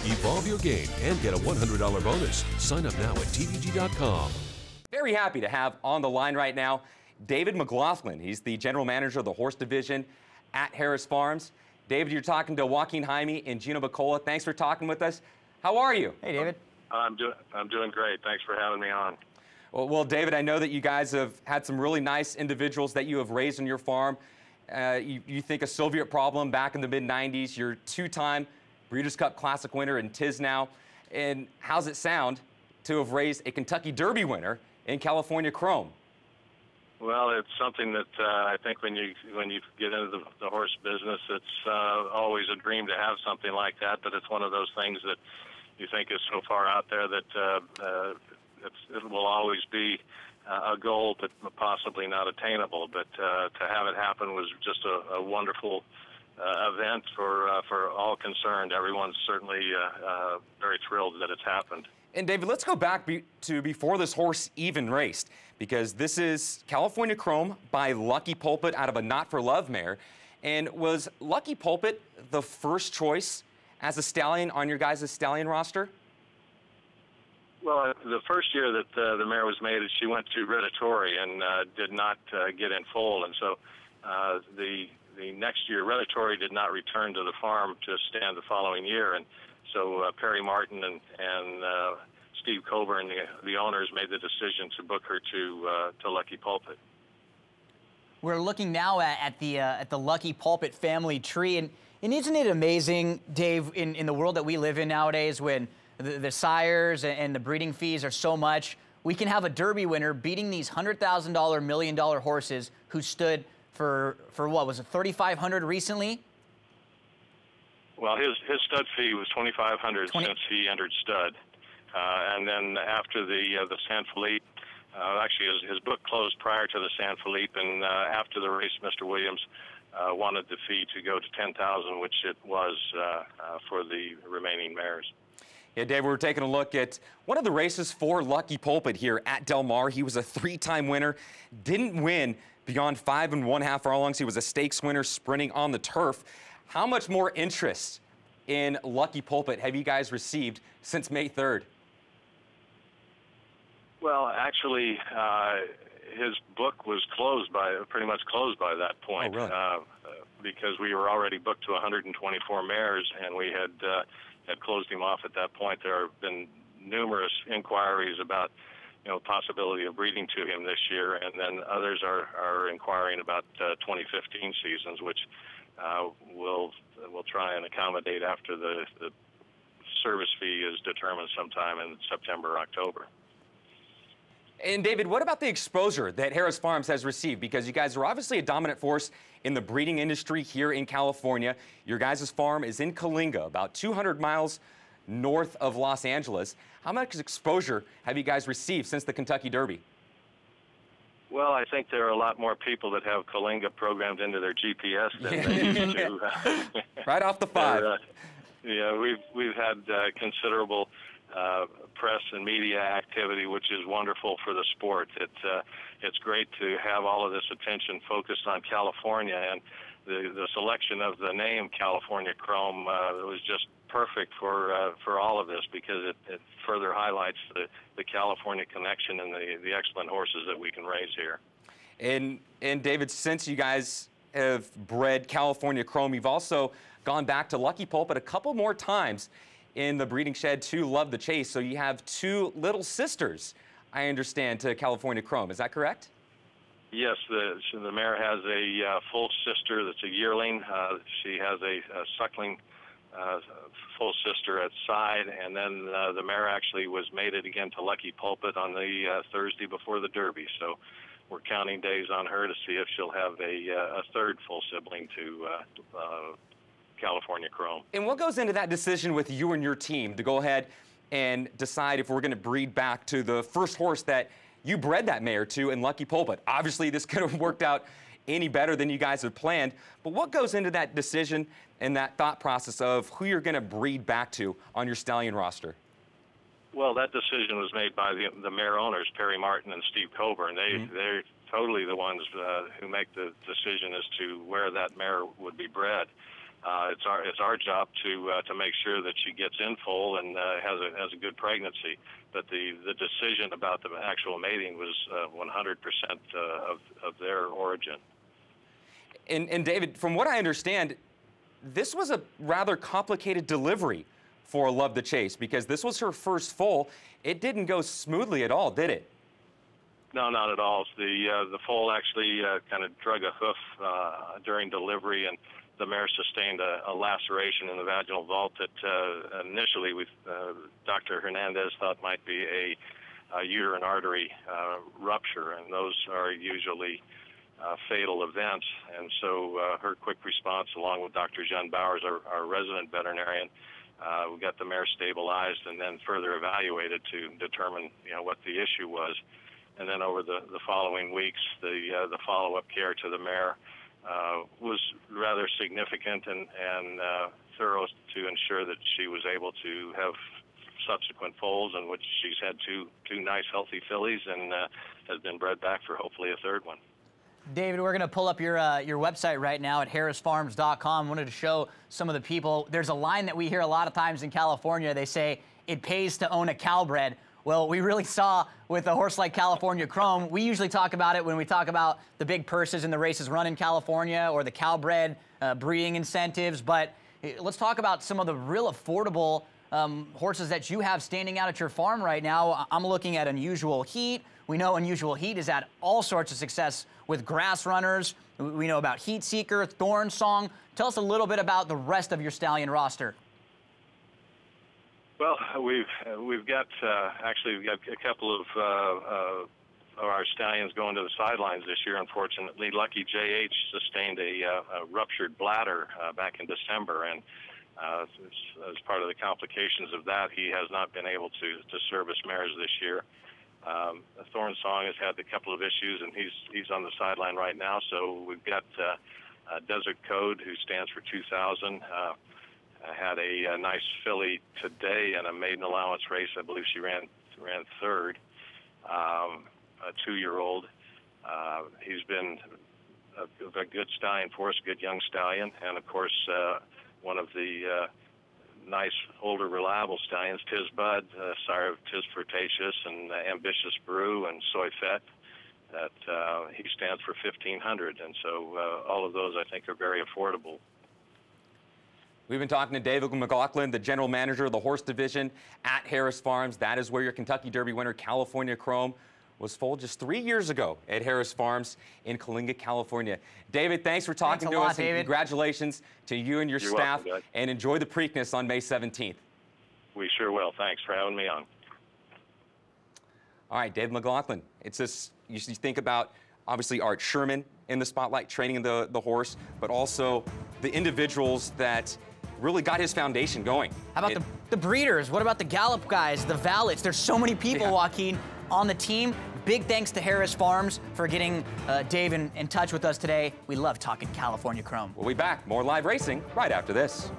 Evolve your game and get a $100 bonus. Sign up now at TVG.com. Very happy to have on the line right now David McGlothlin. He's the general manager of the horse division at Harris Farms. David, you're talking to Joaquin Jaime and Gino Bacola. Thanks for talking with us. How are you? Hey, David. I'm doing great. Thanks for having me on. Well, David, I know that you guys have had some really nice individuals that you have raised on your farm. You think a Soviet problem back in the mid-'90s. You're two-time Breeders' Cup Classic winner in Tisnow. And how's it sound to have raised a Kentucky Derby winner in California Chrome? Well, it's something that I think when you get into the horse business, it's always a dream to have something like that. But it's one of those things that you think is so far out there that it will always be a goal, but possibly not attainable. But to have it happen was just a wonderful event for all concerned. Everyone's certainly very thrilled that it's happened. And David, let's go back to before this horse even raced, because this is California Chrome by Lucky Pulpit out of a Not for Love mare. And was Lucky Pulpit the first choice as a stallion on your guys' stallion roster? Well, the first year that the mare was mated, she went to Redditori and did not get in foal. And so the next year, Redditori did not return to the farm to stand the following year. And so Perry Martin and Steve Coburn, the owners, made the decision to book her to Lucky Pulpit. We're looking now at the Lucky Pulpit family tree, and isn't it amazing, Dave, in the world that we live in nowadays, when the sires and the breeding fees are so much, we can have a Derby winner beating these $100,000, million horses who stood for what was it, $3,500 recently? Well, his stud fee was $2,500 since he entered stud, and then after the San Felipe, actually his book closed prior to the San Felipe, and after the race, Mr. Williams wanted the fee to go to $10,000, which it was for the remaining mares. Yeah, Dave, we're taking a look at one of the races for Lucky Pulpit here at Del Mar. He was a three-time winner, didn't win beyond 5 1/2 furlongs. He was a stakes winner sprinting on the turf. How much more interest in Lucky Pulpit have you guys received since May 3rd? Well, actually, his book was pretty much closed by that point. Oh, really? Because we were already booked to 124 mares, and we had closed him off at that point. There have been numerous inquiries about, possibility of breeding to him this year, and then others are inquiring about 2015 seasons, which we'll try and accommodate after the service fee is determined sometime in September or October. And David, what about the exposure that Harris Farms has received? Because you guys are obviously a dominant force in the breeding industry here in California. Your guys' farm is in Coalinga, about 200 miles north of Los Angeles. How much exposure have you guys received since the Kentucky Derby? Well, I think there are a lot more people that have Coalinga programmed into their GPS than they used to. Right off the 5. Yeah, we've had considerable press and media activity, which is wonderful for the sport. It's great to have all of this attention focused on California, and the selection of the name California Chrome was just perfect for all of this, because it further highlights the California connection and the excellent horses that we can raise here. And David, since you guys have bred California Chrome, you've also gone back to Lucky Pulpit a couple more times in the breeding shed to Love the Chase. So you have two little sisters, I understand, to California Chrome. Is that correct? Yes, the mare has a full sister that's a yearling. She has a suckling full sister at side, and then the mare actually was mated again to Lucky Pulpit on the Thursday before the Derby. So we're counting days on her to see if she'll have a third full sibling to California Chrome. And what goes into that decision with you and your team to go ahead and decide if we're going to breed back to the first horse that you bred that mare to in Lucky Pulpit? Obviously, this could have worked out any better than you guys had planned, but what goes into that decision and that thought process of who you're going to breed back to on your stallion roster? Well, that decision was made by the mare owners, Perry Martin and Steve Coburn. They're totally the ones who make the decision as to where that mare would be bred. It's our job to make sure that she gets in full and has a good pregnancy. But the decision about the actual mating was 100% of their origin. And David, from what I understand, this was a rather complicated delivery for Love the Chase, because this was her first foal. It didn't go smoothly at all, did it? No, not at all. The foal actually kind of drug a hoof during delivery, and the mare sustained a laceration in the vaginal vault that initially Dr. Hernandez thought might be a uterine artery rupture, and those are usually fatal events. And so her quick response, along with Dr. John Bowers, our resident veterinarian, we got the mare stabilized and then further evaluated to determine what the issue was. And then over the following weeks, the follow-up care to the mare was rather significant and thorough to ensure that she was able to have subsequent foals, in which she's had two nice healthy fillies and has been bred back for hopefully a third one. David, we're going to pull up your website right now at harrisfarms.com. Wanted to show some of the people. There's a line that we hear a lot of times in California. They say, it pays to own a Calbred. Well, we really saw with a horse like California Chrome, we usually talk about it when we talk about the big purses and the races run in California or the Calbred breeding incentives. But let's talk about some of the real affordable horses that you have standing out at your farm right now. I'm looking at Unusual Heat. We know Unusual Heat has had all sorts of success with grass runners. We know about Heat Seeker, Thorn Song. Tell us a little bit about the rest of your stallion roster. Well, we've got a couple of our stallions going to the sidelines this year. Unfortunately, Lucky JH sustained a ruptured bladder back in December, and as part of the complications of that, he has not been able to service mares this year. Thorn Song has had a couple of issues, and he's on the sideline right now. So we've got Desert Code, who stands for 2000. Had a nice filly today in a maiden allowance race. I believe she ran third. A 2-year-old. He's been a good stallion for us, a good young stallion, and of course one of the nice older reliable stallions, Tiz Bud, sire of Tiz Flirtatious and Ambitious Brew and Soy Fett. That he stands for 1,500, and so all of those I think are very affordable. We've been talking to David McGlothlin, the general manager of the horse division at Harris Farms. That is where your Kentucky Derby winner, California Chrome, was foaled just 3 years ago at Harris Farms in Coalinga, California. David, thanks for talking to us, and congratulations to you and your staff, welcome, and enjoy the Preakness on May 17th. We sure will. Thanks for having me on. All right, David McGlothlin. It's this, you think about, obviously, Art Sherman in the spotlight, training the horse, but also the individuals that really got his foundation going. How about the breeders? What about the Gallop guys, the valets? There's so many people, Joaquin, on the team. Big thanks to Harris Farms for getting Dave in touch with us today. We love talking California Chrome. We'll be back. More live racing right after this.